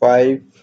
5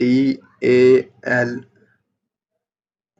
DAL